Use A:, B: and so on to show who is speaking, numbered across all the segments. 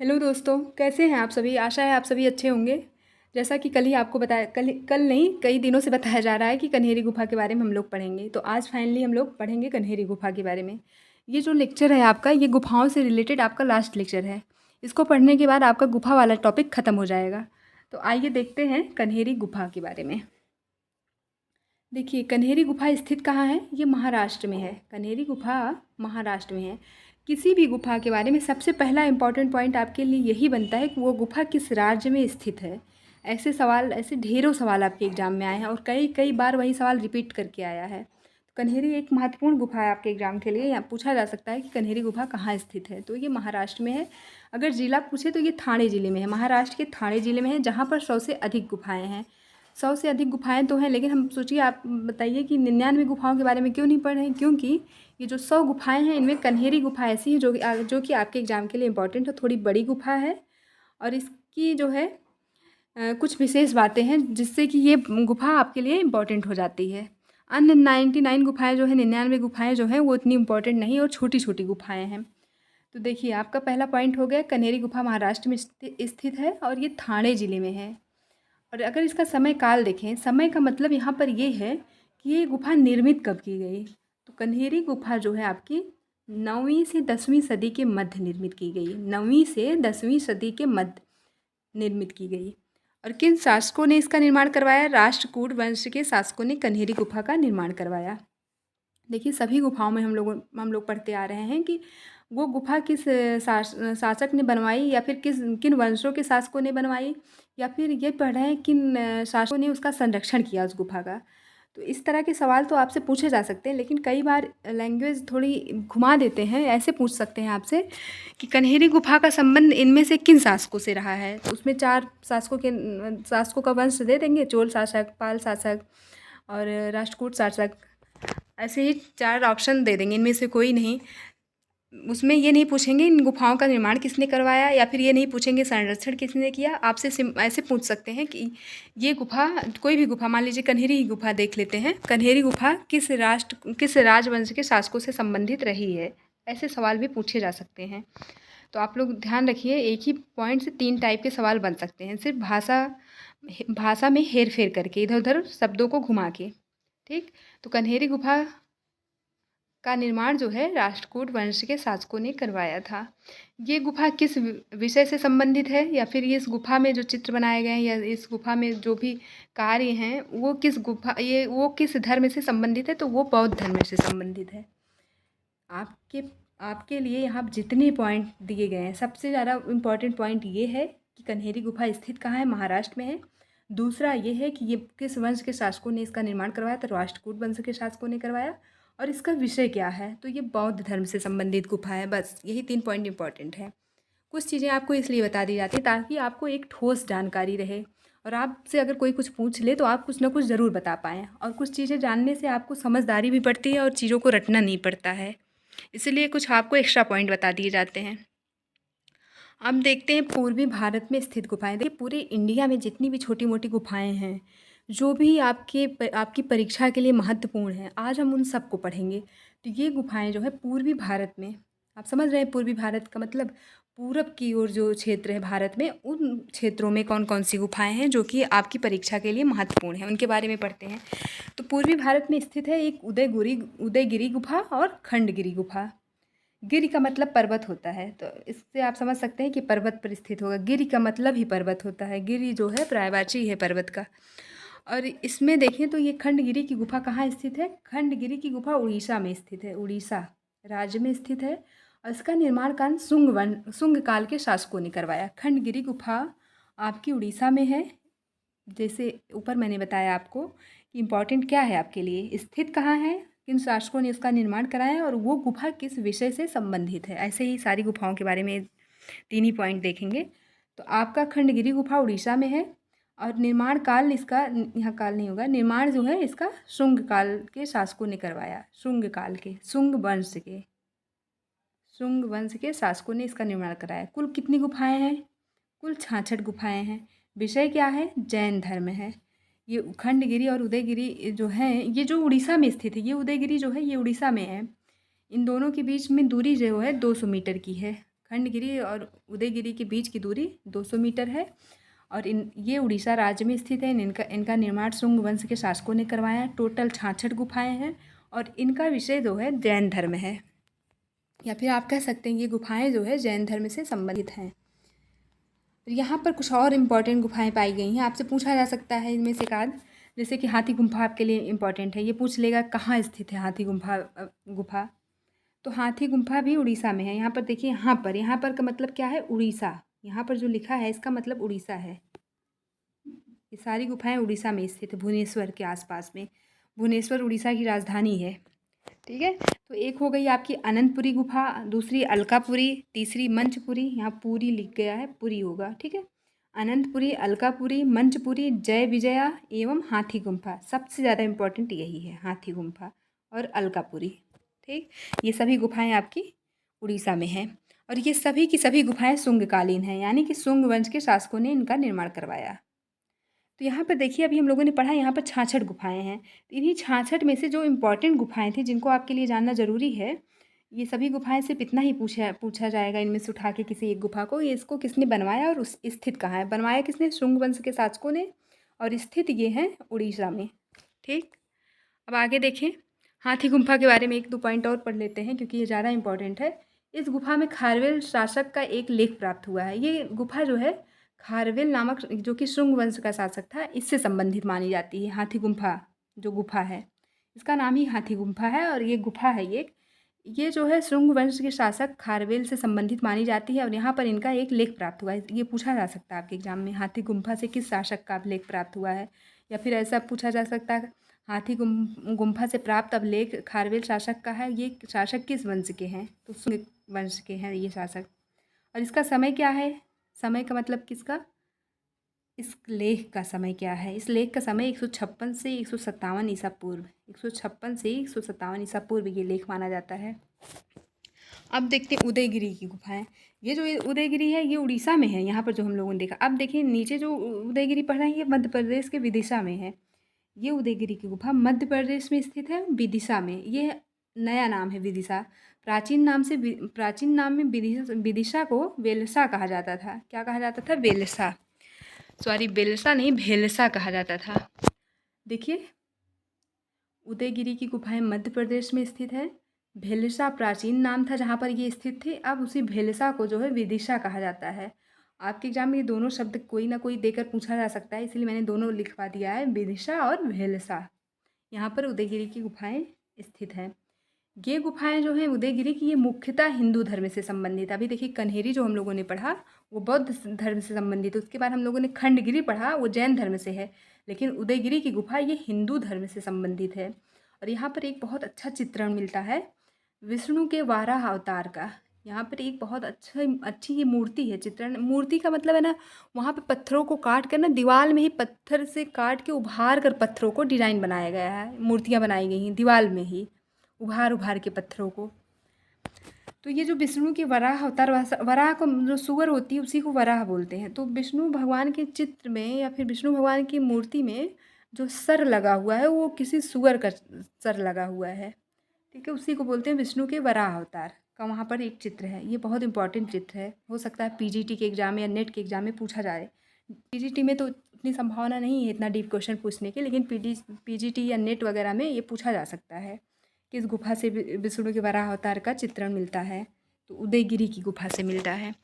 A: Hello दोस्तों, कैसे हैं आप सभी? आशा है आप सभी अच्छे होंगे। जैसा कि कल ही आपको बताया कल नहीं कई दिनों से बताया जा रहा है कि कन्हेरी गुफ़ा के बारे में हम लोग पढ़ेंगे। तो आज फाइनली हम लोग पढ़ेंगे कन्हेरी गुफ़ा के बारे में। ये जो लेक्चर है आपका, ये गुफ़ाओं से रिलेटेड आपका लास्ट लेक्चर है। इसको पढ़ने के बाद आपका गुफ़ा वाला टॉपिक ख़त्म हो जाएगा। तो आइए देखते हैं कन्हेरी गुफ़ा के बारे में। देखिए, कन्हेरी गुफ़ा स्थित कहाँ है? ये महाराष्ट्र में है। कन्हेरी गुफ़ा महाराष्ट्र में है। किसी भी गुफ़ा के बारे में सबसे पहला इम्पॉर्टेंट पॉइंट आपके लिए यही बनता है कि वो गुफ़ा किस राज्य में स्थित है। ऐसे सवाल, ऐसे ढेरों सवाल आपके एग्ज़ाम में आए हैं और कई कई बार वही सवाल रिपीट करके आया है। तो कन्हेरी एक महत्वपूर्ण गुफ़ा है आपके एग्ज़ाम के लिए। यहाँ पूछा जा सकता है कि कन्हेरी गुफ़ा कहाँ स्थित है, तो ये महाराष्ट्र में है। अगर ज़िला पूछे तो ये ठाणे ज़िले में है। महाराष्ट्र के ठाणे ज़िले में है, जहाँ पर 100 से अधिक गुफ़ाएँ हैं। 100 से अधिक गुफ़ाएँ तो हैं, लेकिन हम सोचिए, आप बताइए कि 99 गुफ़ाओं के बारे में क्यों नहीं पढ़ रहे हैं? क्योंकि ये जो 100 गुफ़ाएँ हैं, इनमें कन्हेरी गुफ़ा ऐसी है जो कि आपके एग्ज़ाम के लिए इम्पॉर्टेंट है। थोड़ी बड़ी गुफ़ा है और इसकी जो है कुछ विशेष बातें हैं जिससे कि ये गुफ़ा आपके लिए इम्पॉर्टेंट हो जाती है। अन्य 99 गुफ़ाएँ जो हैं, 99 गुफ़ाएँ जो हैं, वो इतनी इम्पॉर्टेंट नहीं और छोटी-छोटी गुफ़ाएँ हैं। तो देखिए, आपका पहला पॉइंट हो गया, कन्हेरी गुफ़ा महाराष्ट्र में स्थित है और ये ठाणे ज़िले में है। और अगर इसका समय काल देखें, समय का मतलब यहाँ पर ये है कि ये गुफ़ा निर्मित कब की गई। तो कन्हेरी गुफ़ा जो है आपकी 9वीं से 10वीं सदी के मध्य निर्मित की गई। 9वीं से 10वीं सदी के मध्य निर्मित की गई। और किन शासकों ने इसका निर्माण करवाया? राष्ट्रकूट वंश के शासकों ने कन्हेरी गुफ़ा का निर्माण करवाया। देखिए, सभी गुफ़ाओं में हम लोग पढ़ते आ रहे हैं कि वो गुफ़ा किस शासक ने बनवाई, या फिर किन वंशों के शासकों ने बनवाई, या फिर ये पढ़ रहे हैं किन शासकों ने उसका संरक्षण किया उस गुफ़ा का। तो इस तरह के सवाल तो आपसे पूछे जा सकते हैं, लेकिन कई बार लैंग्वेज थोड़ी घुमा देते हैं। ऐसे पूछ सकते हैं आपसे कि कन्हेरी गुफ़ा का संबंध इनमें से किन शासकों से रहा है? तो उसमें 4 शासकों का वंश दे देंगे, चोल शासक, पाल शासक और राष्ट्रकूट शासक। ऐसे ही 4 ऑप्शन दे देंगे, इनमें से कोई नहीं। उसमें ये नहीं पूछेंगे इन गुफ़ाओं का निर्माण किसने करवाया, या फिर ये नहीं पूछेंगे संरक्षण किसने किया। आपसे ऐसे पूछ सकते हैं कि ये गुफ़ा, कोई भी गुफ़ा, मान लीजिए कन्हेरी गुफ़ा देख लेते हैं, कन्हेरी गुफ़ा किस राजवंश के शासकों से संबंधित रही है। ऐसे सवाल भी पूछे जा सकते हैं। तो आप लोग ध्यान रखिए, एक ही पॉइंट से 3 टाइप के सवाल बन सकते हैं, सिर्फ भाषा में हेर फेर करके, इधर उधर शब्दों को घुमा के। ठीक। तो कन्हेरी गुफ़ा का निर्माण जो है राष्ट्रकूट वंश के शासकों ने करवाया था। ये गुफ़ा किस विषय से संबंधित है, या फिर ये इस गुफ़ा में जो चित्र बनाए गए हैं, या इस गुफ़ा में जो भी कार्य हैं, वो किस धर्म से संबंधित है? तो वो बौद्ध धर्म से संबंधित है। आपके आपके लिए यहाँ जितने पॉइंट दिए गए हैं, सबसे ज़्यादा इम्पॉर्टेंट पॉइंट ये है कि कन्हेरी गुफ़ा स्थित कहाँ है? महाराष्ट्र में है। दूसरा ये है कि ये किस वंश के शासकों ने इसका निर्माण करवाया? तो राष्ट्रकूट वंश के शासकों ने करवाया। और इसका विषय क्या है? तो ये बौद्ध धर्म से संबंधित गुफ़ा है। बस यही 3 पॉइंट इम्पॉर्टेंट है। कुछ चीज़ें आपको इसलिए बता दी जाती हैं ताकि आपको एक ठोस जानकारी रहे, और आपसे अगर कोई कुछ पूछ ले तो आप कुछ ना कुछ ज़रूर बता पाएँ। और कुछ चीज़ें जानने से आपको समझदारी भी बढ़ती है और चीज़ों को रटना नहीं पड़ता है। इसलिए कुछ आपको एक्स्ट्रा पॉइंट बता दिए जाते हैं। अब देखते हैं पूर्वी भारत में स्थित गुफाएं। देखिए, पूरे इंडिया में जितनी भी छोटी मोटी गुफाएं हैं, जो भी आपकी परीक्षा के लिए महत्वपूर्ण हैं, आज हम उन सबको पढ़ेंगे। तो ये गुफाएं जो है पूर्वी भारत में, आप समझ रहे हैं पूर्वी भारत का मतलब पूरब की ओर जो क्षेत्र है भारत में, उन क्षेत्रों में कौन कौन सी गुफाएं हैं जो कि आपकी परीक्षा के लिए महत्वपूर्ण हैं, उनके बारे में पढ़ते हैं। तो पूर्वी भारत में स्थित है एक उदयगिरी गुफा और खंडगिरी गुफा। गिरि का मतलब पर्वत होता है, तो इससे आप समझ सकते हैं कि पर्वत पर स्थित होगा। गिरि का मतलब ही पर्वत होता है। गिरि जो है पर्यायवाची है पर्वत का। और इसमें देखें तो ये खंडगिरी की गुफा कहाँ स्थित है? खंडगिरी की गुफा उड़ीसा में स्थित है। उड़ीसा राज्य में स्थित है। और इसका निर्माण कार्य शुंग काल के शासकों ने करवाया। खंडगिरी गुफा आपकी उड़ीसा में है। जैसे ऊपर मैंने बताया आपको कि इम्पॉर्टेंट क्या है आपके लिए, स्थित कहाँ है, किन शासकों ने इसका निर्माण कराया, और वो गुफा किस विषय से संबंधित है। ऐसे ही सारी गुफाओं के बारे में 3 ही पॉइंट देखेंगे। तो आपका खंडगिरी गुफा उड़ीसा में है। और निर्माण काल इसका, यहाँ काल नहीं होगा, निर्माण जो है इसका शुंग काल के शासकों ने करवाया। शुंग वंश के शासकों ने इसका निर्माण कराया। कुल कितनी गुफाएं हैं? कुल 66 गुफाएं हैं। विषय क्या है? जैन धर्म है। ये खंडगिरी और उदयगिरी जो है, ये जो उड़ीसा में स्थित है, ये उदयगिरी जो है ये उड़ीसा में है। इन दोनों के बीच में दूरी जो है 200 मीटर की है। खंडगिरी और उदयगिरी के बीच की दूरी 200 मीटर है और ये उड़ीसा राज्य में स्थित है। इनका निर्माण शुंग वंश के शासकों ने करवाया। टोटल 66 गुफाएं हैं और इनका विषय जो है जैन धर्म है, या फिर आप कह सकते हैं ये गुफाएं जो है जैन धर्म से संबंधित हैं। यहाँ पर कुछ और इम्पॉर्टेंट गुफाएं पाई गई हैं। आपसे पूछा जा सकता है इनमें से एक आध, जैसे कि हाथी गुम्फा आपके लिए इम्पॉर्टेंट है। ये पूछ लेगा कहाँ स्थित है हाथी गुफा। तो हाथी गुम्फा भी उड़ीसा में है। यहाँ पर देखिए, यहाँ पर का मतलब क्या है, उड़ीसा। यहाँ पर जो लिखा है इसका मतलब उड़ीसा है। ये सारी गुफाएं उड़ीसा में स्थित है, भुवनेश्वर के आसपास में। भुवनेश्वर उड़ीसा की राजधानी है। ठीक है, तो एक हो गई आपकी अनंतपुरी गुफा, दूसरी अलकापुरी, तीसरी मंचपुरी। यहाँ पूरी लिख गया है, पुरी होगा। ठीक है, अनंतपुरी, अलकापुरी, मंचपुरी, जय विजया एवं हाथी गुम्फा। सबसे ज़्यादा इम्पोर्टेंट यही है, हाथी गुम्फा और अलकापुरी। ठीक, ये सभी गुफाएं आपकी उड़ीसा में हैं और ये सभी की सभी गुफाएं शुंगकालीन हैं, यानी कि शुंग वंश के शासकों ने इनका निर्माण करवाया। तो यहाँ पर देखिए, अभी हम लोगों ने पढ़ा यहाँ पर 66 गुफाएं हैं। तो इन्हीं 66 में से जो इम्पॉर्टेंट गुफाएं थी जिनको आपके लिए जानना ज़रूरी है, ये सभी गुफाएं सिर्फ इतना ही पूछा जाएगा इनमें से उठा के किसी एक गुफा को, ये इसको किसने बनवाया और उस स्थित कहाँ है। बनवाया किसने, शुंग वंश के शासकों ने, और स्थित ये हैं उड़ीसा में। ठीक, अब आगे देखें, हाथी गुम्फा के बारे में 1-2 पॉइंट और पढ़ लेते हैं क्योंकि ये ज़्यादा इंपॉर्टेंट है। इस गुफा में खारवेल शासक का एक लेख प्राप्त हुआ है। ये गुफा जो है खारवेल नामक, जो कि शुंग वंश का शासक था, इससे संबंधित मानी जाती है। हाथी गुम्फा जो गुफा है, इसका नाम ही हाथी गुम्फा है और ये गुफा है ये जो है शुंग वंश के शासक खारवेल से संबंधित मानी जाती है और यहाँ पर इनका एक लेख प्राप्त हुआ है। ये पूछा जा सकता है आपके एग्जाम में, हाथी गुम्फा से किस शासक का लेख प्राप्त हुआ है, या फिर ऐसा पूछा जा सकता है हाथी गुम्फा से प्राप्त अभिलेख खारवेल शासक का है। ये शासक किस वंश के हैं, तो शुंग वंश के हैं ये शासक। और इसका समय क्या है, समय का मतलब किसका, इस लेख का समय क्या है। इस लेख का समय 156 से 157 ईसा पूर्व, 156 से 157 ईसा पूर्व ये लेख माना जाता है। अब देखते हैं उदयगिरी की गुफाएं। ये जो उदयगिरी है ये उड़ीसा में है, यहाँ पर जो हम लोगों ने देखा। अब देखिए नीचे जो उदयगिरी पड़ रहा है ये मध्य प्रदेश के विदिशा में है। ये उदयगिरी की गुफा मध्य प्रदेश में स्थित है, विदिशा में। ये नया नाम है विदिशा। प्राचीन नाम में विदिशा को वेलसा कहा जाता था। क्या कहा जाता था, वेलसा, सॉरी वेलसा नहीं, भेलसा कहा जाता था। देखिए, उदयगिरी की गुफाएं मध्य प्रदेश में स्थित है। भेलसा प्राचीन नाम था जहाँ पर ये स्थित थे। अब उसी भेलसा को जो है विदिशा कहा जाता है। आपके एग्जाम में ये दोनों शब्द कोई ना कोई देकर पूछा जा सकता है, इसलिए मैंने दोनों लिखवा दिया है, विदिशा और भेलसा। यहाँ पर उदयगिरी की गुफाएं स्थित हैं। ये गुफाएं जो हैं उदयगिरी की, ये मुख्यतः हिंदू धर्म से संबंधित। अभी देखिए कन्हेरी जो हम लोगों ने पढ़ा वो बौद्ध धर्म से संबंधित है। उसके बाद हम लोगों ने खंडगिरी पढ़ा, वो जैन धर्म से है। लेकिन उदयगिरी की गुफा ये हिंदू धर्म से संबंधित है। और यहाँ पर एक बहुत अच्छा चित्रण मिलता है विष्णु के वाराह अवतार का। यहाँ पर एक बहुत अच्छी ये मूर्ति है। चित्रण, मूर्ति का मतलब है ना, वहाँ पे पत्थरों को काट कर ना, दीवार में ही पत्थर से काट के उभार कर पत्थरों को डिज़ाइन बनाया गया है। मूर्तियाँ बनाई गई हैं दीवार में ही, उभार के पत्थरों को। तो ये जो विष्णु के वराह अवतार, वराह को जो सुअर होती है उसी को वराह बोलते हैं। तो विष्णु भगवान के चित्र में या फिर विष्णु भगवान की मूर्ति में जो सर लगा हुआ है वो किसी सुअर का सर लगा हुआ है। ठीक है, उसी को बोलते हैं विष्णु के वराह अवतार का। वहाँ पर एक चित्र है, ये बहुत इंपॉर्टेंट चित्र है। हो सकता है पीजीटी के एग्ज़ाम में या नेट के एग्ज़ाम में पूछा जाए। पीजीटी में तो इतनी संभावना नहीं है इतना डीप क्वेश्चन पूछने की, लेकिन पीजीटी या नेट वगैरह में ये पूछा जा सकता है कि इस गुफा से विष्णु के वराह अवतार का चित्रण मिलता है। तो उदयगिरी की गुफा से मिलता है।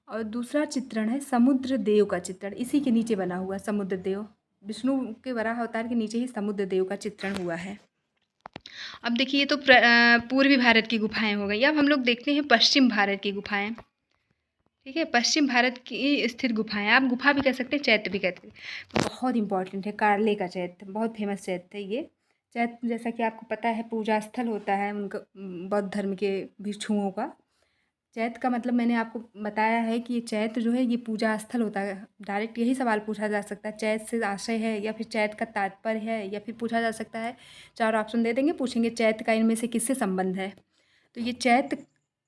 A: और दूसरा चित्रण है समुद्र देव का चित्रण, इसी के नीचे बना हुआ समुद्र देव। विष्णु के वराह अवतार के नीचे ही समुद्र देव का चित्रण हुआ है। अब देखिए, ये तो पूर्वी भारत की गुफाएं हो गई। अब हम लोग देखते हैं पश्चिम भारत की गुफाएं। ठीक है, पश्चिम भारत की स्थित गुफाएं, आप गुफा भी कह सकते हैं, चैत्य भी कहते हैं। बहुत इंपॉर्टेंट है कार्ले का चैत्य, बहुत फेमस चैत्य है ये। चैत्य जैसा कि आपको पता है पूजा स्थल होता है उनका, बौद्ध धर्म के भिक्षुओं का। चैत्य का मतलब मैंने आपको बताया है कि ये चैत्य जो है ये पूजा स्थल होता है। डायरेक्ट यही सवाल पूछा जा सकता है, चैत्य से आशय है या फिर चैत्य का तात्पर्य है, या फिर पूछा जा सकता है, 4 ऑप्शन दे देंगे, पूछेंगे चैत्य का इनमें से किससे संबंध है। तो ये चैत्य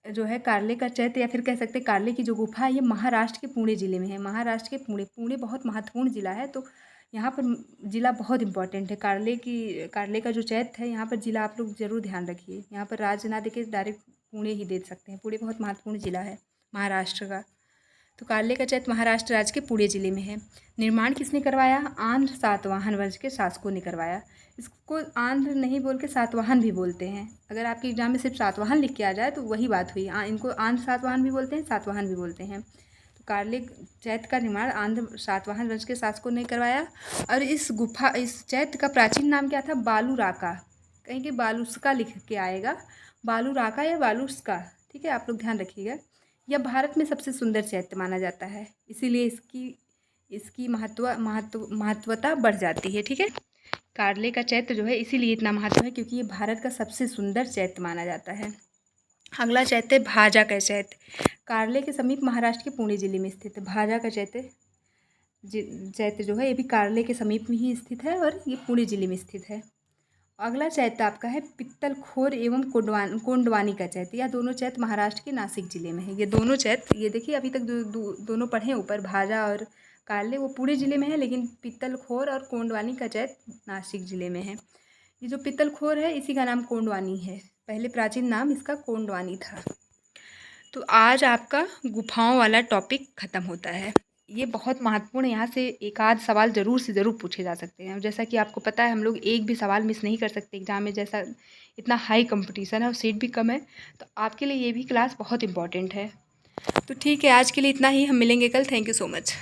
A: जो है कार्ले का चैत्य, या फिर कह सकते हैं कार्ले की जो गुफा है, ये महाराष्ट्र के पुणे ज़िले में है। महाराष्ट्र के पुणे बहुत महत्वपूर्ण ज़िला है, तो यहाँ पर ज़िला बहुत इंपॉर्टेंट है। कार्ले का जो चैत्य है, यहाँ पर ज़िला आप लोग ज़रूर ध्यान रखिए। यहाँ पर राज्य ना देके डायरेक्ट पुणे ही दे सकते हैं, पुणे बहुत महत्वपूर्ण ज़िला है महाराष्ट्र का। तो कारले का चैत्य महाराष्ट्र राज्य के पुणे जिले में है। निर्माण किसने करवाया? आंध्र सातवाहन वंश के शासकों ने करवाया। इसको आंध्र नहीं बोल के सातवाहन भी बोलते हैं। अगर आपके एग्जाम में सिर्फ सातवाहन लिख के आ जाए तो वही बात हुई। इनको आंध्र सातवाहन भी बोलते हैं, सातवाहन भी बोलते हैं। तो कारले चैत्य का निर्माण आंध्र सातवाहन वंश के शासकों ने करवाया। और इस चैत्य का प्राचीन नाम क्या था? बालूराका। कहीं के बालुस्का लिख के आएगा, बालूराका या बालुस्का, ठीक है, आप लोग ध्यान रखिएगा। यह भारत में सबसे सुंदर चैत्य माना जाता है, इसीलिए इसकी महत्वता बढ़ जाती है, ठीक है। कारले का चैत्य जो है इसीलिए इतना महत्व है क्योंकि ये भारत का सबसे सुंदर चैत्य माना जाता है। अगला चैत्य भाजा का चैत्य। कारले के समीप महाराष्ट्र के पुणे जिले में स्थित है। भाजा का चैत्य जो है ये भी कारले के समीप में ही स्थित है और ये पुणे जिले में स्थित है। अगला चैत्य आपका है पित्तलखोर एवं कोंडवानी का चैत्य। यह दोनों चैत्य महाराष्ट्र के नासिक जिले में है। ये दोनों चैत्य, ये देखिए अभी तक दोनों पढ़े ऊपर, भाजा और कारले, वो पुणे जिले में है, लेकिन पित्तलखोर और कोंडवानी का चैत्य नासिक जिले में है। ये जो पित्तलखोर है इसी का नाम कोंडवानी है, पहले प्राचीन नाम इसका कोंडवानी था। तो आज आपका गुफाओं वाला टॉपिक ख़त्म होता है। ये बहुत महत्वपूर्ण, यहाँ से एक आध सवाल ज़रूर से ज़रूर पूछे जा सकते हैं। जैसा कि आपको पता है हम लोग एक भी सवाल मिस नहीं कर सकते एग्ज़ाम में, जैसा इतना हाई कंपटीशन है और सीट भी कम है, तो आपके लिए ये भी क्लास बहुत इंपॉर्टेंट है। तो ठीक है, आज के लिए इतना ही, हम मिलेंगे कल। Thank you so much.